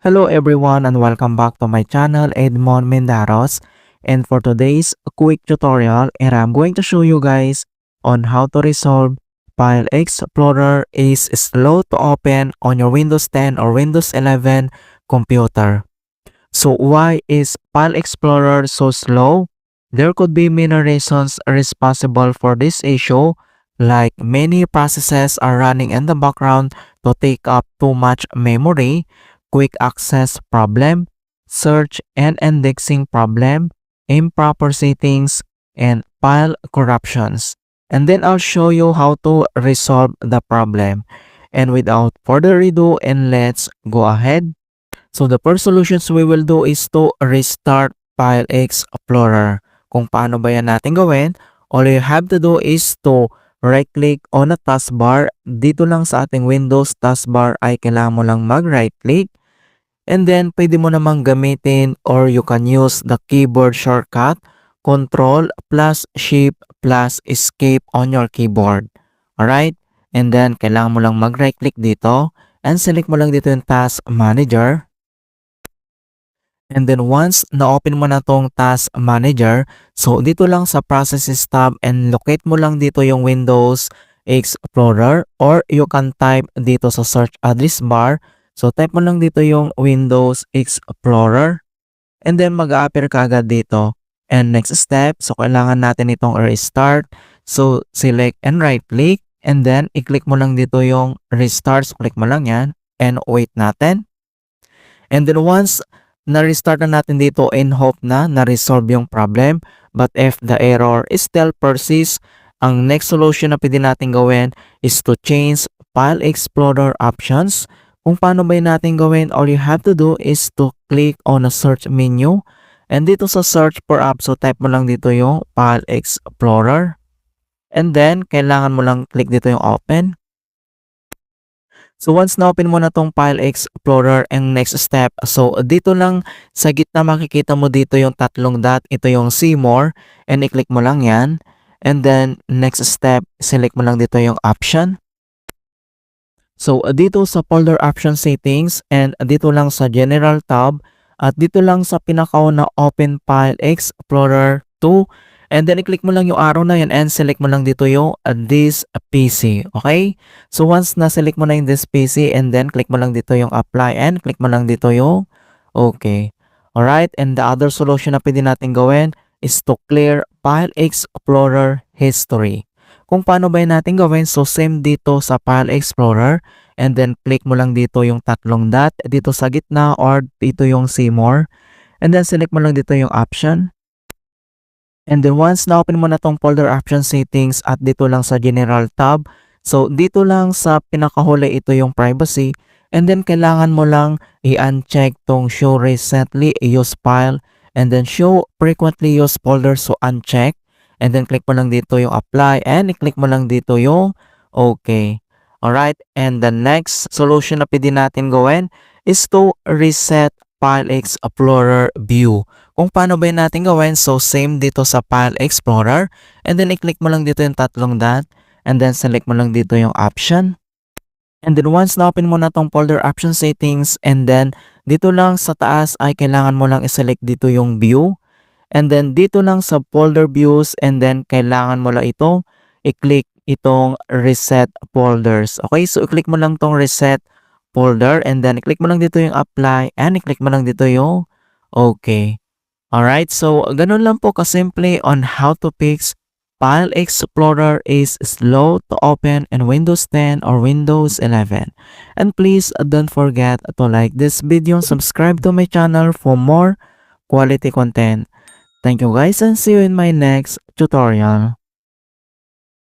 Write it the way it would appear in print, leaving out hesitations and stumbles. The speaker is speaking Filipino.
Hello everyone and welcome back to my channel Edmond Mendaros, and for today's quick tutorial I'm going to show you guys on how to resolve File Explorer is slow to open on your Windows 10 or Windows 11 computer. So why is File Explorer so slow? There could be many reasons responsible for this issue, like many processes are running in the background to take up too much memory, quick access problem, search and indexing problem, improper settings, and file corruptions. And then I'll show you how to resolve the problem. And without further ado, and let's go ahead. So the first solutions we will do is to restart File Explorer. Kung paano ba yan natin gawin, all you have to do is to right-click on a taskbar. Dito lang sa ating Windows taskbar ay kailangan mo lang mag-right-click. And then, pwede mo namang gamitin or you can use the keyboard shortcut, Control plus Shift plus Escape on your keyboard. Alright? And then, kailangan mo lang mag-right-click dito and select mo lang dito yung Task Manager. And then, once na-open mo na tong Task Manager, so dito lang sa Processes tab and locate mo lang dito yung Windows Explorer or you can type dito sa search address bar. So, type mo lang dito yung Windows Explorer and then mag-a-appear ka agad dito. And next step, so kailangan natin itong restart. So, select and right-click and then i-click mo lang dito yung restart. So, click mo lang yan and wait natin. And then once na-restart na natin dito in hope na na-resolve yung problem. But if the error still persists, ang next solution na pwede natin gawin is to change File Explorer options. Kung paano ba yun natin gawin, all you have to do is to click on a search menu. And dito sa search for apps, so type mo lang dito yung File Explorer. And then, kailangan mo lang click dito yung open. So once na-open mo na tong File Explorer, ang next step, so dito lang sa gitna makikita mo dito yung tatlong dot, ito yung See More, and i-click mo lang yan. And then, next step, select mo lang dito yung option. So, dito sa folder option settings and dito lang sa general tab at dito lang sa pinakauna open File Explorer 2 and then i-click mo lang yung arrow na yan and select mo lang dito yung this PC. Okay? So, once na-select mo na yung this PC and then click mo lang dito yung apply and click mo lang dito yung okay. Alright? And the other solution na pwede natin gawin is to clear File Explorer history. Kung paano ba natin gawin, so same dito sa File Explorer and then click mo lang dito yung tatlong dot dito sa gitna or dito yung See More and then select mo lang dito yung option. And then once na-open mo na tong folder option settings at dito lang sa general tab, so dito lang sa pinakahuli ito yung privacy and then kailangan mo lang i-uncheck tong show recently used file and then show frequently used folder, so uncheck. And then click mo lang dito yung apply and i-click mo lang dito yung okay. Alright, and the next solution na pwede natin gawin is to reset File Explorer view. Kung paano ba natin gawin, so same dito sa File Explorer and then i-click mo lang dito yung tatlong dot and then select mo lang dito yung option. And then once na-open mo na tong folder option settings and then dito lang sa taas ay kailangan mo lang i-select dito yung view. And then dito lang sa folder views and then kailangan mo lang itong i-click itong reset folders. Okay, so i-click mo lang tong reset folder and then i-click mo lang dito yung apply and i-click mo lang dito yung okay. Alright, so ganun lang po kasimple on how to fix File Explorer is slow to open in Windows 10 or Windows 11. And please don't forget to like this video and subscribe to my channel for more quality content. Thank you guys and see you in my next tutorial.